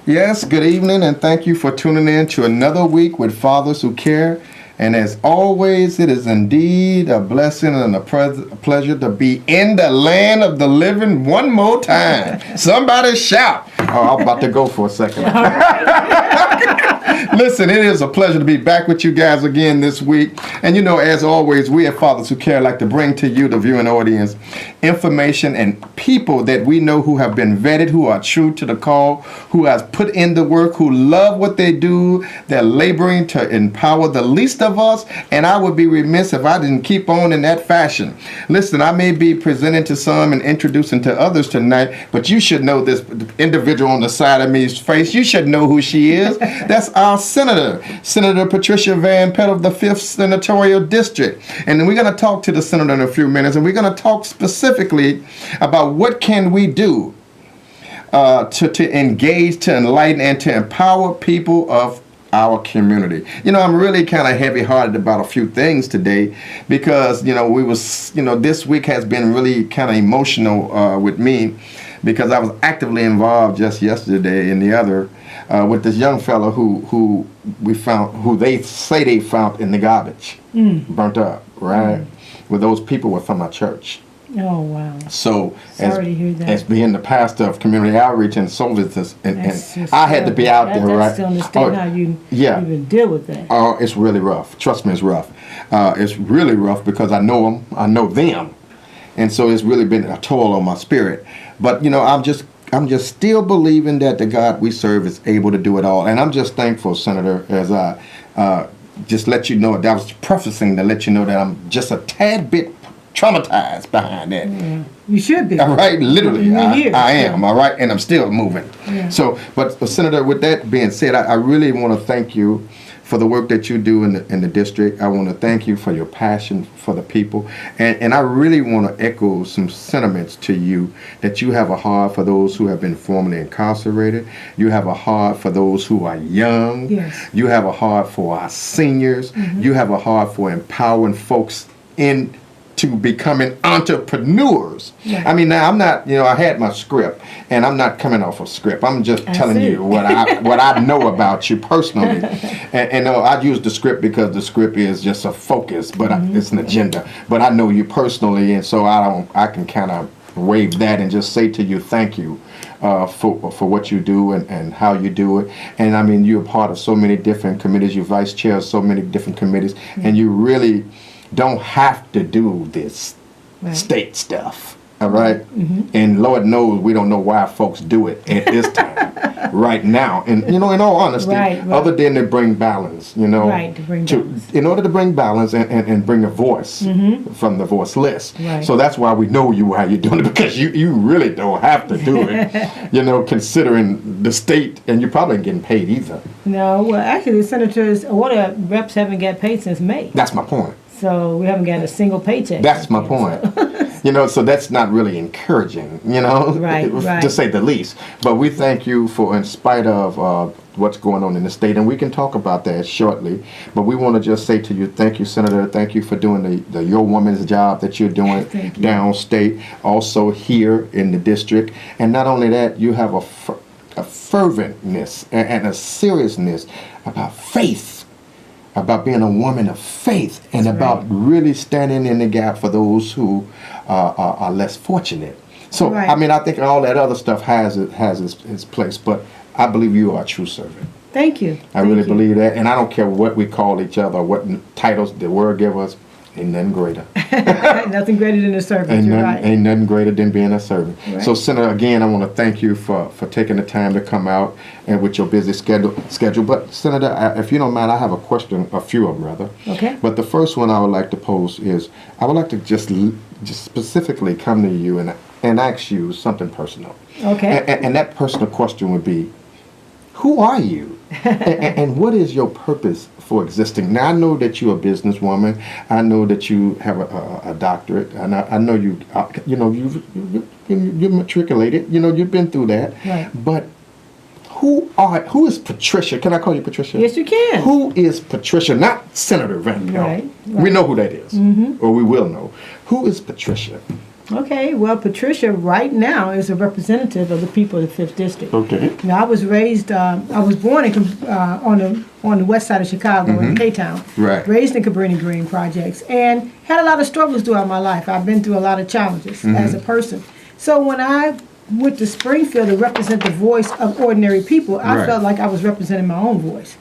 Yes, good evening, and thank you for tuning in to another week with Fathers Who Care. And as always, it is indeed a blessing and a pleasure to be in the land of the living one more time. Somebody shout. Oh, I'm about to go for a second. Listen, it is a pleasure to be back with you guys again this week. And you know, as always, we at Fathers Who Care like to bring to you, the viewing audience, information and people that we know who have been vetted, who are true to the call, who have put in the work, who love what they do. They're laboring to empower the least of us. And I would be remiss if I didn't keep on in that fashion. Listen, I may be presenting to some and introducing to others tonight, but you should know this individual on the side of me's face. You should know who she is. That's our Senator, Senator Patricia Van-Pelt of the 5th Senatorial District. And we're going to talk to the Senator in a few minutes, and we're going to talk specifically about what can we do to engage, to enlighten, and to empower people of our community. You know, I'm really kind of heavy-hearted about a few things today because, you know, this week has been really kind of emotional with me because I was actively involved just yesterday and the other with this young fellow who they say they found in the garbage, burnt up, right? Well, those people were from our church. Oh, wow. So, sorry to hear that. As being the pastor of community outreach and services, and I had to be out there, right? That's to understand how you even deal with that. Oh, it's really rough. Trust me, it's rough. It's really rough because I know them, and so it's really been a toll on my spirit. But you know, I'm just still believing that the God we serve is able to do it all, and I'm just thankful, Senator, as I just let you know that I was prefacing to let you know that I'm just a tad bit traumatized behind that. Yeah. You should be. All right, literally, I am, all right, and I'm still moving. Yeah. So, but Senator, with that being said, I really want to thank you for the work that you do in the district. I want to thank you for your passion for the people, and I really want to echo some sentiments to you that you have a heart for those who have been formerly incarcerated. You have a heart for those who are young. Yes. You have a heart for our seniors. Mm-hmm. You have a heart for empowering folks to becoming entrepreneurs. Yeah. I mean, now I'm not, you know, I had my script, and I'm not coming off a script. I'm just telling you what I know about you personally. And I use the script because the script is just a focus, but it's an agenda. But I know you personally, and so I can kind of wave that and just say to you, thank you for what you do and how you do it. And I mean, you're part of so many different committees. You're vice chair of so many different committees, and you really don't have to do this state stuff, all right? And Lord knows we don't know why folks do it at this time, right now. And, you know, in all honesty, other than to bring balance, you know, in order to bring balance and bring a voice from the voiceless. Right. So that's why we know how you're doing it, because you really don't have to do it, you know, considering the state, and you're probably getting paid either. No, well, actually, the senators, all the reps haven't got paid since May. That's my point. So we haven't got a single paycheck. That's my point. You know, so that's not really encouraging, you know, to say the least. But we thank you for, in spite of what's going on in the state, and we can talk about that shortly. But we want to just say to you, thank you, Senator. Thank you for doing the Your Woman's job that you're doing downstate, also here in the district. And not only that, you have a ferventness and a seriousness about faith, about being a woman of faith, and about really standing in the gap for those who are less fortunate. So, I mean, I think all that other stuff has its place, but I believe you are a true servant. Thank you. I really believe that, and I don't care what we call each other, what titles the word give us. Ain't nothing greater. Nothing greater than a servant. Ain't nothing greater than being a servant. Right. So, Senator, again, I want to thank you for taking the time to come out and with your busy schedule. But, Senator, if you don't mind, I have a few of them, rather. Okay. But the first one I would like to pose is, I would like to just specifically come to you and ask you something personal. Okay. And that personal question would be, who are you? and what is your purpose for existing? Now, I know that you're a businesswoman. I know that you have a doctorate, and I know you matriculated. You know, you've been through that. Right. But who is Patricia? Can I call you Patricia? Yes, you can. Who is Patricia? Not Senator Van-Pelt. Right. We know who that is, or we will know. Who is Patricia? Okay, well, Patricia right now is a representative of the people of the 5th District. Okay. Now, I was born on the west side of Chicago in K-Town. Right. Raised in Cabrini Green projects and had a lot of struggles throughout my life. I've been through a lot of challenges as a person. So when I went to Springfield to represent the voice of ordinary people, I felt like I was representing my own voice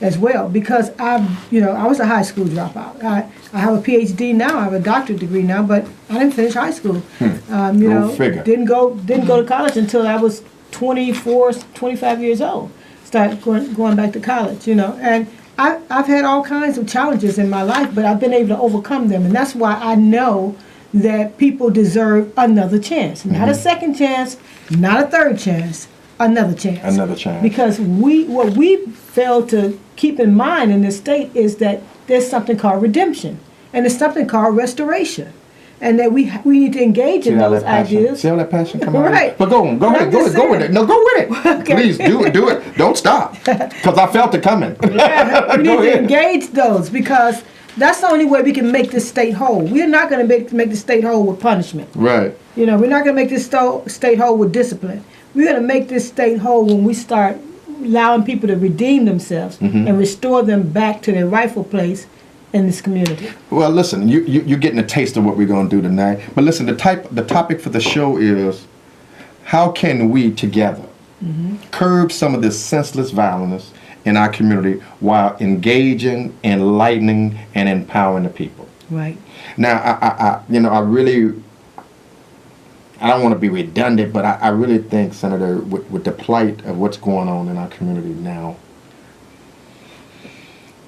as well, because I was a high school dropout. I have a PhD now. I have a doctorate degree now, but I didn't finish high school. Didn't go to college until I was 24, 25 years old. Started going back to college, and I've had all kinds of challenges in my life, but I've been able to overcome them, and that's why I know that people deserve another chance, not a second chance, not a third chance, another chance. Another chance. Because what we fail to keep in mind in this state is that there's something called redemption, and there's something called restoration, and that we need to engage in those ideas. See how that passion come out? Right. But go with it. No, go with it. Okay. Please do it. Don't stop, because I felt it coming. Yeah, we need to engage those, because that's the only way we can make this state whole. We're not going to make the state whole with punishment. Right. We're not going to make this state whole with discipline. We're going to make this state whole when we start allowing people to redeem themselves and restore them back to their rightful place in this community. Well, listen, you're getting a taste of what we're going to do tonight. But listen, the topic for the show is, how can we together curb some of this senseless violence in our community while engaging, enlightening, and empowering the people? Right. Now, I don't want to be redundant, but I really think, Senator, with the plight of what's going on in our community now,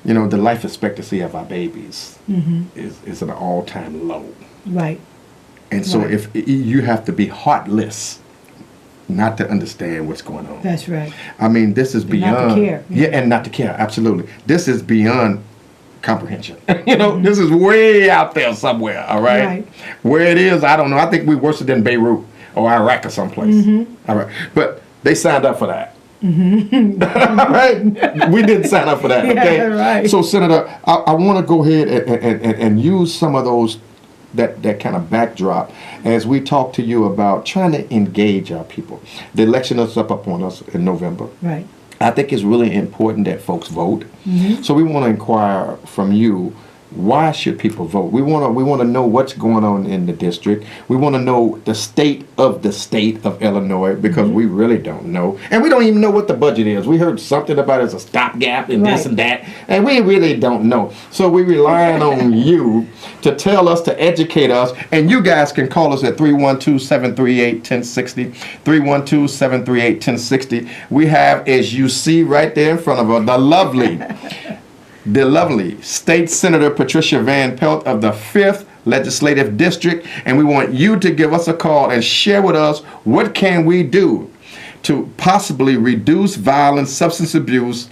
the life expectancy of our babies is at an all-time low. Right. And so if you have to be heartless not to understand what's going on. That's right. I mean, this is beyond. Not to care. Yeah, and not to care, absolutely. This is beyond comprehension. This is way out there somewhere, all right? Where it is, I don't know. I think we're worse than Beirut or Iraq or someplace. All right. But they signed up for that. All right? We didn't sign up for that, okay? Yeah, right. So, Senator, I want to go ahead and use some of those, that kind of backdrop as we talk to you about trying to engage our people. The election is up upon us in November. Right. I think it's really important that folks vote. So we want to inquire from you, why should people vote? We want to know what's going on in the district. We want to know the state of Illinois, because we really don't know. And we don't even know what the budget is. We heard something about it as a stopgap and this and that, and we really don't know. So we relying on you to tell us, to educate us, and you guys can call us at 312-738-1060, 312-738-1060. We have, as you see right there in front of us, the lovely State Senator Patricia Van-Pelt of the 5th Legislative District, and we want you to give us a call and share with us, what can we do to possibly reduce violence, substance abuse,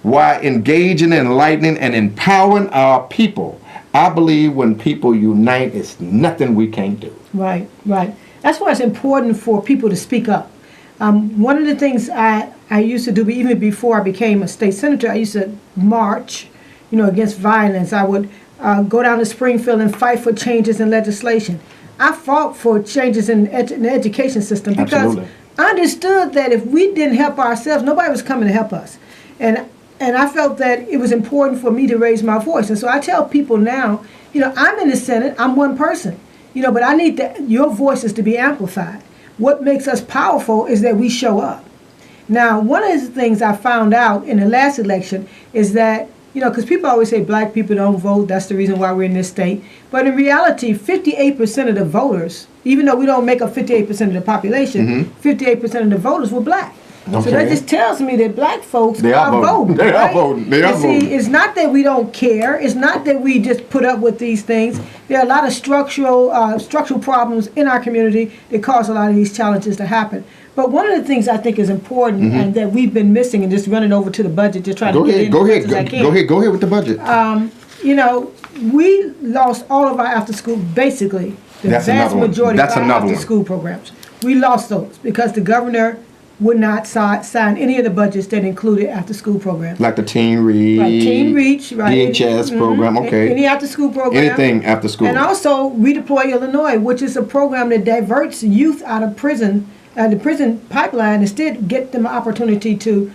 while engaging, enlightening, and empowering our people. I believe when people unite, it's nothing we can't do. Right. That's why it's important for people to speak up. One of the things I used to do, even before I became a state senator, I used to march against violence. I would go down to Springfield and fight for changes in legislation. I fought for changes in the education system, because I understood that if we didn't help ourselves, nobody was coming to help us. And I felt that it was important for me to raise my voice. And so I tell people now, I'm in the Senate, I'm one person, but I need your voices to be amplified. What makes us powerful is that we show up. Now, one of the things I found out in the last election is that, because people always say black people don't vote, that's the reason why we're in this state. But in reality, 58% of the voters, even though we don't make up 58% of the population, 58% of the voters were black. Okay. So that just tells me that black folks are voting. They are voting. See, it's not that we don't care. It's not that we just put up with these things. There are a lot of structural problems in our community that cause a lot of these challenges to happen. But one of the things I think is important and that we've been missing, and just running over to the budget, just trying to get in as much as I can. Go ahead with the budget. We lost all of our after school, basically, the vast majority of our after school programs. We lost those because the governor would not sign any of the budgets that included after-school programs. Like the Teen Reach, right, Teen Reach, right, DHS program, okay. Any after-school program. Anything after school. And also Redeploy Illinois, which is a program that diverts youth out of prison, the prison pipeline, instead get them an opportunity to,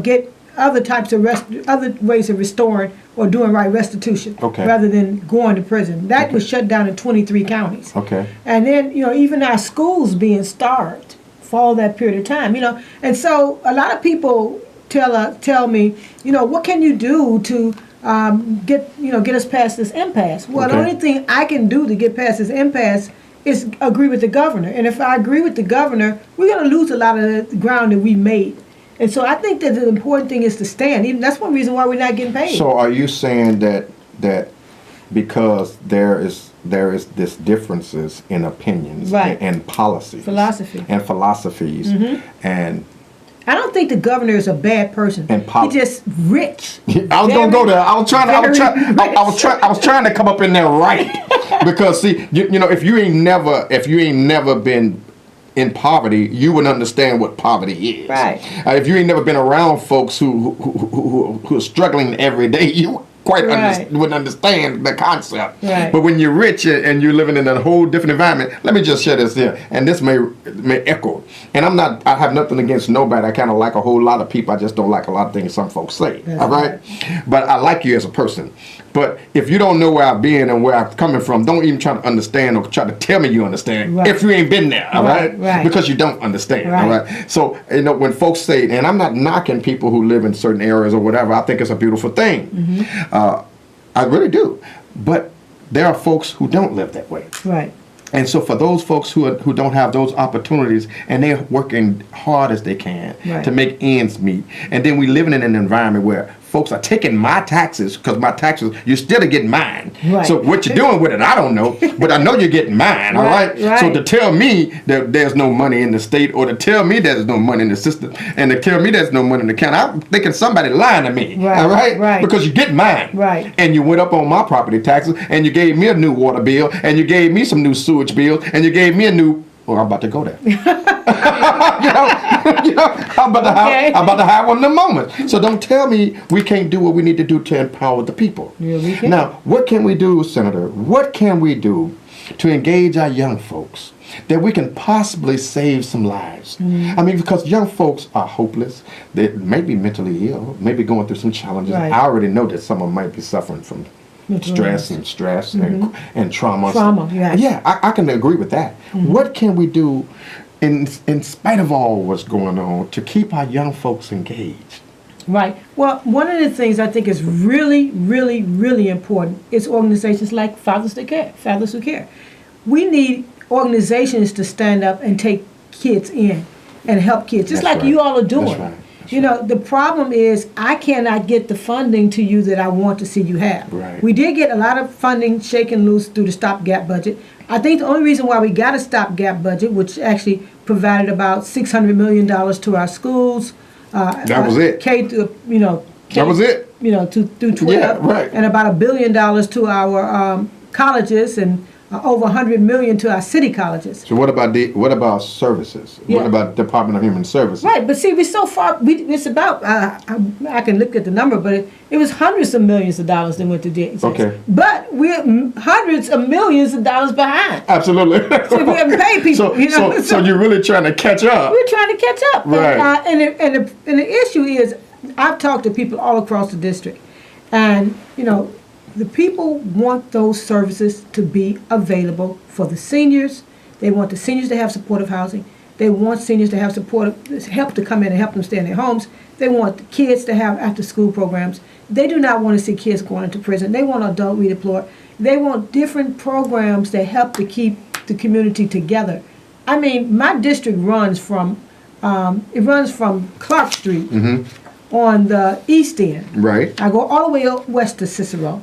get other types of other ways of restoring or doing right restitution, rather than going to prison. That was shut down in 23 counties. Okay. And then, even our schools being starved for all that period of time, And so a lot of people tell me, what can you do to get us past this impasse? Well, the only thing I can do to get past this impasse is agree with the governor. And if I agree with the governor, we're going to lose a lot of the ground that we made. And so I think that the important thing is to stand. Even that's one reason why we're not getting paid. So are you saying that because there is this differences in opinions and policies, philosophies, and I don't think the governor is a bad person. He's just rich. I was gonna go there. I was trying to come up in there right because see, if you ain't never been in poverty, you would understand what poverty is. Right. If you ain't never been around folks who are struggling every day, you wouldn't understand the concept. Right. But when you're rich and you're living in a whole different environment, let me just share this here, and this may echo. And I have nothing against nobody. I kind of like a whole lot of people. I just don't like a lot of things some folks say. That's all right? But I like you as a person. But if you don't know where I've been and where I'm coming from, don't even try to understand or try to tell me you understand if you ain't been there, all right? Because you don't understand, all right? So, when folks say, and I'm not knocking people who live in certain areas or whatever, I think it's a beautiful thing. I really do. But there are folks who don't live that way. Right. And so for those folks who don't have those opportunities and they're working hard as they can to make ends meet, and then we living in an environment where folks are taking my taxes, because my taxes, you're still getting mine. Right. So what you're doing with it, I don't know, but I know you're getting mine, all right? So to tell me that there's no money in the state, or to tell me there's no money in the system, and to tell me there's no money in the county, I'm thinking somebody lying to me, all right? Because you get mine. Right. And you went up on my property taxes, and you gave me a new water bill, and you gave me some new sewage bills, and you gave me a new, I'm about to go there. I'm about to have one of them moments. So don't tell me we can't do what we need to do to empower the people. Yeah, we can. Now, what can we do, Senator? What can we do to engage our young folks that we can possibly save some lives? I mean, because young folks are hopeless. They may be mentally ill, maybe going through some challenges. I already know that some of them might be suffering from stress and trauma. Yeah, I can agree with that. What can we do in spite of all what's going on to keep our young folks engaged? Right. Well, one of the things I think is really, really, really important is organizations like Fathers Who Care. We need organizations to stand up and take kids in and help kids, just like you all are doing. The problem is I cannot get the funding to you that I want to see you have. Right. We did get a lot of funding shaken loose through the stopgap budget. I think the only reason why we got a stopgap budget, which actually provided about $600 million to our schools. That was it. K through, that was it. Through 12. And about $1 billion to our colleges, and over $100 million to our city colleges. So what about services? What about Department of Human Services? Right, but see, we're so far. It's about I can look at the number, but it was hundreds of millions of dollars that went to DHS. Okay. But we're hundreds of millions of dollars behind. Absolutely. So we haven't paid people. So you're really trying to catch up. We're trying to catch up. Right. And the issue is, I've talked to people all across the district, and the people want those services to be available for the seniors. They want the seniors to have supportive housing. They want seniors to have help to come in and help them stay in their homes. They want the kids to have after-school programs. They do not want to see kids going into prison. They want adult redeploy. They want different programs that help to keep the community together. I mean, my district runs from Clark Street on the east end. Right. I go all the way up west to Cicero,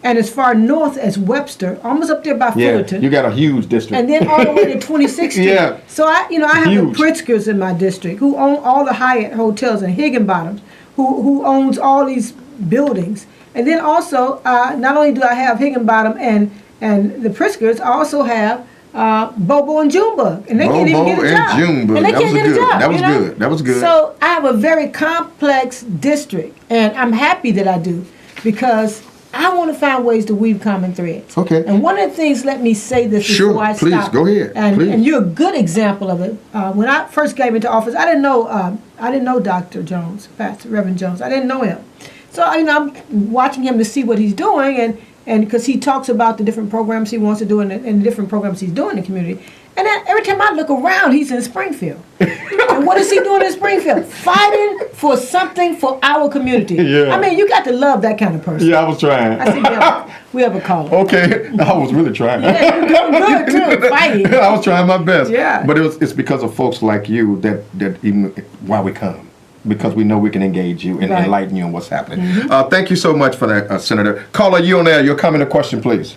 and as far north as Webster, almost up there by Fullerton. You got a huge district. And then all the way to 26th Street. Yeah. So I have the Pritzkers in my district who own all the Hyatt hotels in Higginbottom, who owns all these buildings. And then also, not only do I have Higginbottom and the Pritzkers, I also have Bobo and Junebug, and they can't even get a job. Junebug. And they can't get a job. That was good. That was good. So I have a very complex district, and I'm happy that I do, because I want to find ways to weave common threads. Okay. And one of the things, let me say this before I stop. Please, go ahead. And you're a good example of it. When I first came into office, I didn't know Dr. Jones, Pastor Reverend Jones. I didn't know him. So I'm watching him to see what he's doing, and because he talks about the different programs he wants to do and the different programs he's doing in the community. And then every time I look around, he's in Springfield. And what is he doing in Springfield? Fighting for something for our community. Yeah. I mean, you got to love that kind of person. Yeah, I was trying. I said, we have a caller. Okay, I was really trying. Yeah, you're doing good too, fighting. I was trying my best. Yeah. But it's because of folks like you that even why we come. Because we know we can engage you and enlighten you on what's happening. Mm-hmm. Thank you so much for that, Senator. Caller, you on there. Your comment or question, please.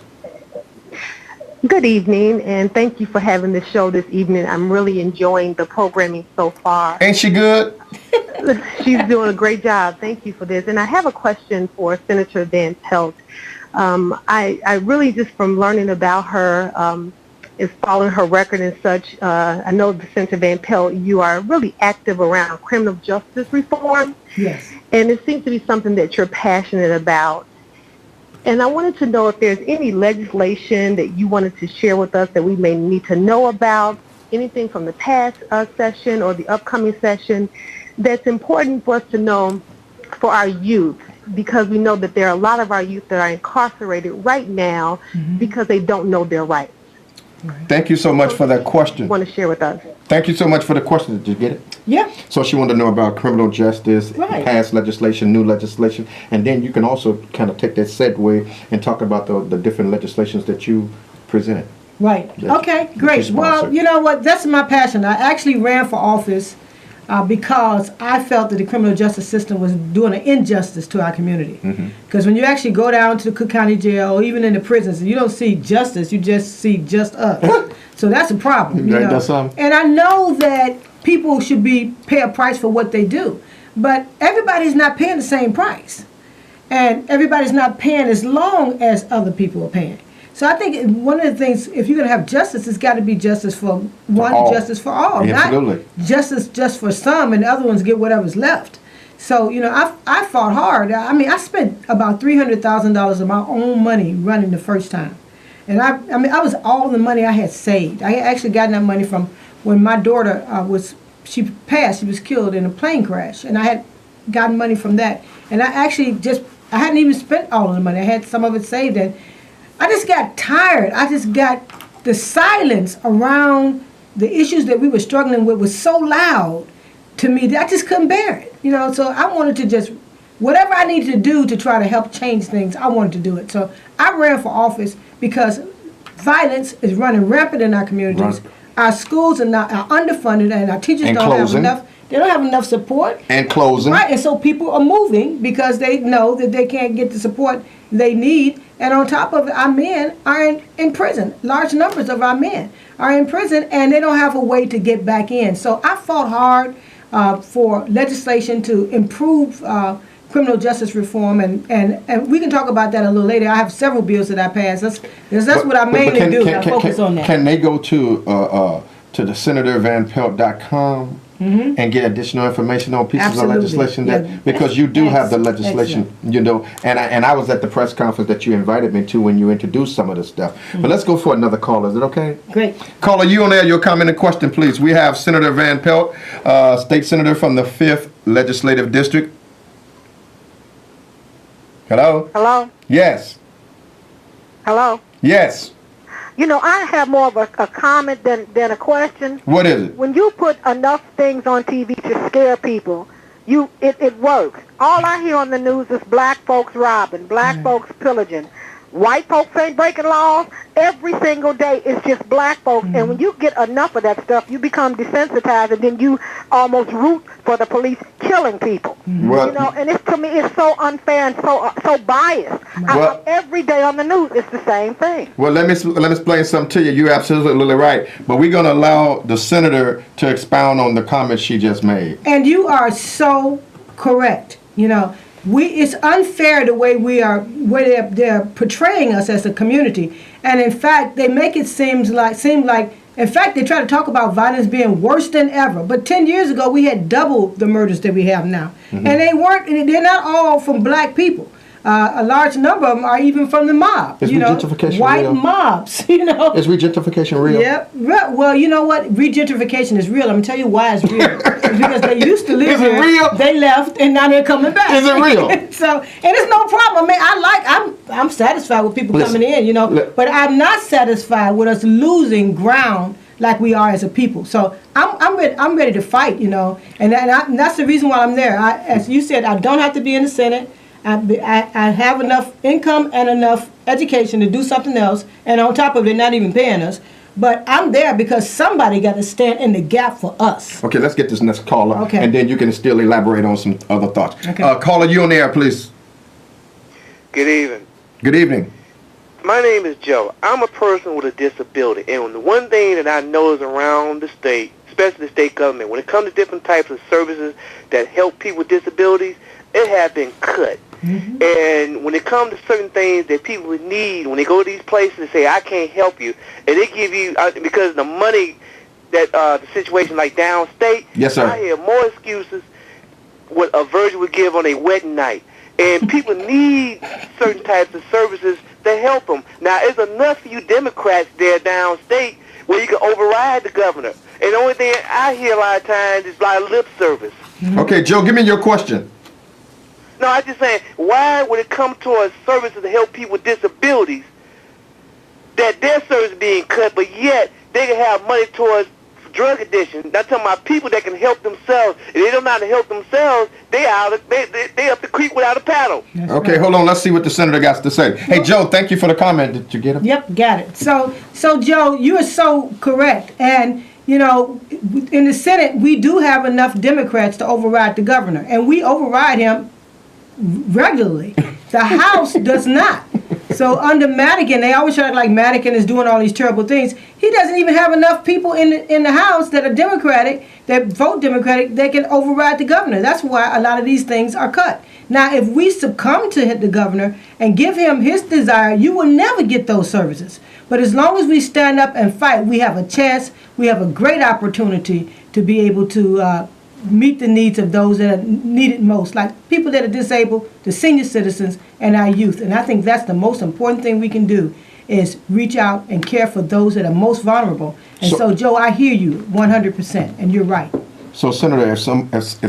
Good evening, and thank you for having this show this evening. I'm really enjoying the programming so far. Ain't she good? She's doing a great job. Thank you for this. And I have a question for Senator Van-Pelt. I really, just from learning about her, is following her record and such. I know, Senator Van-Pelt, you are really active around criminal justice reform. Yes. And it seems to be something that you're passionate about. And I wanted to know if there's any legislation that you wanted to share with us that we may need to know about, anything from the past session or the upcoming session that's important for us to know for our youth, because we know that there are a lot of our youth that are incarcerated right now because they don't know their rights. Thank you so much for that question. Want to share with us? Thank you so much for the question. Did you get it? Yeah. So she wanted to know about criminal justice, past legislation, new legislation, and then you can also kind of take that segue and talk about the different legislations that you presented. Right. Okay, great. Well, you know what? That's my passion. I actually ran for office because I felt that the criminal justice system was doing an injustice to our community. Because when you actually go down to the Cook County Jail or even in the prisons, you don't see justice, you just see just us. So that's a problem. You know? And I know that people should pay a price for what they do, but everybody's not paying the same price. And everybody's not paying as long as other people are paying. So I think one of the things, if you're going to have justice, it's got to be justice for one, justice for all. Absolutely. Not justice just for some and the other ones get whatever's left. So, you know, I fought hard. I mean, I spent about $300,000 of my own money running the first time. And I mean, I was all the money I had saved. I had actually gotten that money from when my daughter she passed, she was killed in a plane crash. And I had gotten money from that. And I actually I hadn't even spent all of the money. I had some of it saved. And I just got tired. I just got the silence around the issues that we were struggling with was so loud to me that I just couldn't bear it. You know, so I wanted to just, whatever I needed to do to try to help change things, I wanted to do it. So I ran for office because violence is running rampant in our communities. Our schools are underfunded, and our teachers don't have enough. They don't have enough support. And closing. Right, and so people are moving because they know that they can't get the support they need. And on top of it, our men are in prison. Large numbers of our men are in prison, and they don't have a way to get back in. So I fought hard for legislation to improve criminal justice reform, and we can talk about that a little later. I have several bills that I passed. That's what I mainly do. I focus on that. Can they go to the senatorvanpelt.com and get additional information on pieces of legislation because you do have the legislation, you know, and I was at the press conference that you invited me to when you introduced some of this stuff. But let's go for another caller. Is it okay? Great. Caller, you on there, your comment and question, please. We have Senator Van-Pelt, state senator from the 5th Legislative District. Hello? Hello? Yes. Hello? Yes. You know, I have more of a comment than a question. What is it? When you put enough things on TV to scare people, it works. All I hear on the news is black folks robbing, black folks pillaging. White folks ain't breaking laws. Every single day it's just black folks. And when you get enough of that stuff, you become desensitized, and then you almost root for the police killing people. Well, you know, and to me, it's so unfair and so biased. Every day on the news, it's the same thing. Well, let me explain something to you. You're absolutely right. But we're going to allow the senator to expound on the comments she just made. And you are so correct. You know, it's unfair the way they're portraying us as a community. And in fact, they make it seem like in fact, they try to talk about violence being worse than ever. But 10 years ago, we had double the murders that we have now. And they're not all from black people. A large number of them are even from the mob. Is regentrification white real? Mobs, Is regentrification real? Yep. Well, you know what? Regentrification is real. I'm going to tell you why it's real. It's because they used to live Is it here. real? They left, and now they're coming back. Is it real? So, and it's no problem. I mean, I'm satisfied with people coming in, but I'm not satisfied with us losing ground like we are as a people. So I'm ready to fight, and that's the reason why I'm there. As you said, I don't have to be in the Senate. I have enough income and enough education to do something else, and on top of it, not even paying us. But I'm there because somebody got to stand in the gap for us. Okay, let's get this next caller, Okay. and then you can still elaborate on some other thoughts. Okay. Caller, you on the air, please. Good evening. Good evening. My name is Joe. I'm a person with a disability, and the one thing that I know is around the state, especially the state government, when it comes to different types of services that help people with disabilities, it has been cut. And when it comes to certain things that people would need, when they go to these places and say, I can't help you, and they give you, because of the money that the situation like downstate, Yes, sir. I hear more excuses what a virgin would give on a wedding night. And people need certain types of services to help them. Now, it's enough for you Democrats there downstate where you can override the governor. And the only thing I hear a lot of times is like lip service. Okay, Joe, give me your question. No, I'm just saying, why when it comes towards services to help people with disabilities, that their service being cut, but yet they can have money towards drug addiction? Not talking about people that can help themselves. If they don't know how to help themselves, they up the creek without a paddle. That's Okay, right. hold on. Let's see what the senator got to say. Hey, Joe, thank you for the comment. Did you get it? Yep, got it. So Joe, you are so correct. And, in the Senate, we do have enough Democrats to override the governor. And we override him regularly. The House does not. So under Madigan, they always try to like Madigan is doing all these terrible things. He doesn't even have enough people in the House that are Democratic, that vote Democratic, that can override the governor. That's why a lot of these things are cut. Now, if we succumb to the governor and give him his desire, you will never get those services. But as long as we stand up and fight, we have a chance, we have a great opportunity to be able to meet the needs of those that are needed most, like people that are disabled, the senior citizens, and our youth. And I think that's the most important thing we can do, is reach out and care for those that are most vulnerable. And so Joe, I hear you 100%, and you're right. So, Senator, if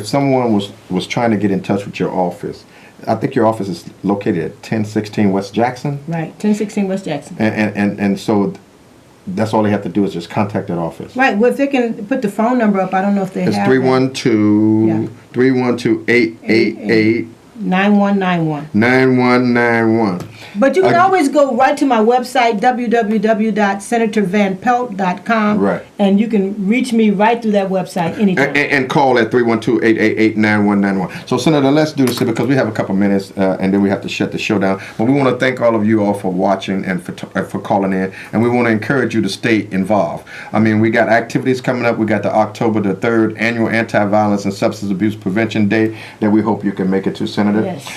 someone was trying to get in touch with your office, I think your office is located at 1016 West Jackson. Right, 1016 West Jackson. And so that's all they have to do is just contact that office. Right. Well, if they can put the phone number up, I don't know if they It's have 312-888 9191. 9191. But you can always go right to my website, www.senatorvanpelt.com. Right. And you can reach me right through that website anytime. And call at 312-888-9191. So, Senator, let's do this because we have a couple minutes and then we have to shut the show down. But we want to thank all of you all for watching and for calling in. And we want to encourage you to stay involved. I mean, we got activities coming up. We got the October the 3rd Annual Anti-Violence and Substance Abuse Prevention Day that we hope you can make it to, Senator. Yes.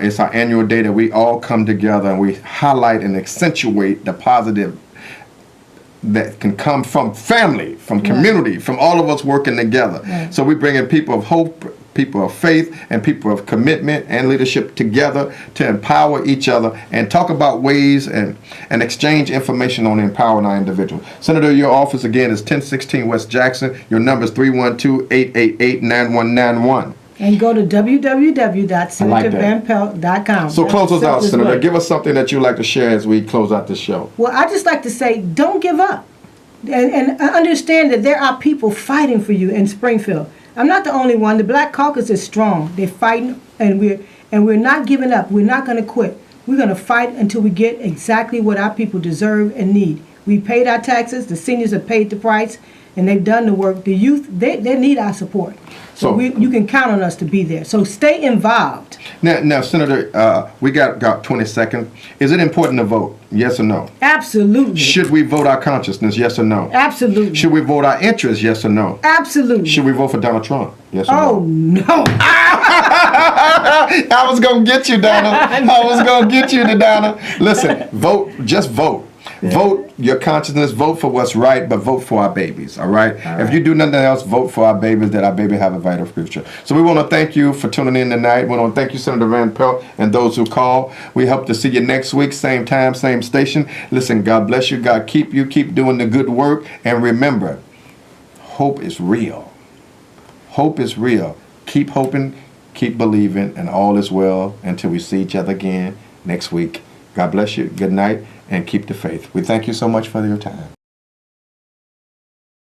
It's our annual day that we all come together and we highlight and accentuate the positive that can come from family, from community, from all of us working together. Right. So we bring in people of hope, people of faith, and people of commitment and leadership together to empower each other and talk about ways and exchange information on empowering our individuals. Senator, your office again is 1016 West Jackson. Your number is 312-888-9191. And go to www.senatorvanpelt.com. So close us out, Senator. Way. Give us something that you'd like to share as we close out this show. Well, I just like to say, don't give up. And understand that there are people fighting for you in Springfield. I'm not the only one. The Black Caucus is strong. They're fighting, and we're not giving up. We're not going to quit. We're going to fight until we get exactly what our people deserve and need. We paid our taxes. The seniors have paid the price, and they've done the work. The youth, they need our support. So you can count on us to be there. So stay involved. Now, Senator, we got 20 seconds. Is it important to vote? Yes or no? Absolutely. Should we vote our consciousness? Yes or no? Absolutely. Should we vote our interests? Yes or no? Absolutely. Should we vote for Donald Trump? Yes or no? Oh, no. I was going to get you, Donna. I was going to get you, Donna. Listen, vote. Just vote. Yeah. Vote your consciousness. Vote for what's right, but vote for our babies, all right? If you do nothing else, vote for our babies, that our baby have a vital future. So we want to thank you for tuning in tonight. We want to thank you, Senator Van-Pelt, and those who call. We hope to see you next week, same time, same station. Listen, God bless you. God keep you. Keep doing the good work. And remember, hope is real. Hope is real. Keep hoping, keep believing, and all is well until we see each other again next week. God bless you. Good night, and keep the faith. We thank you so much for your time.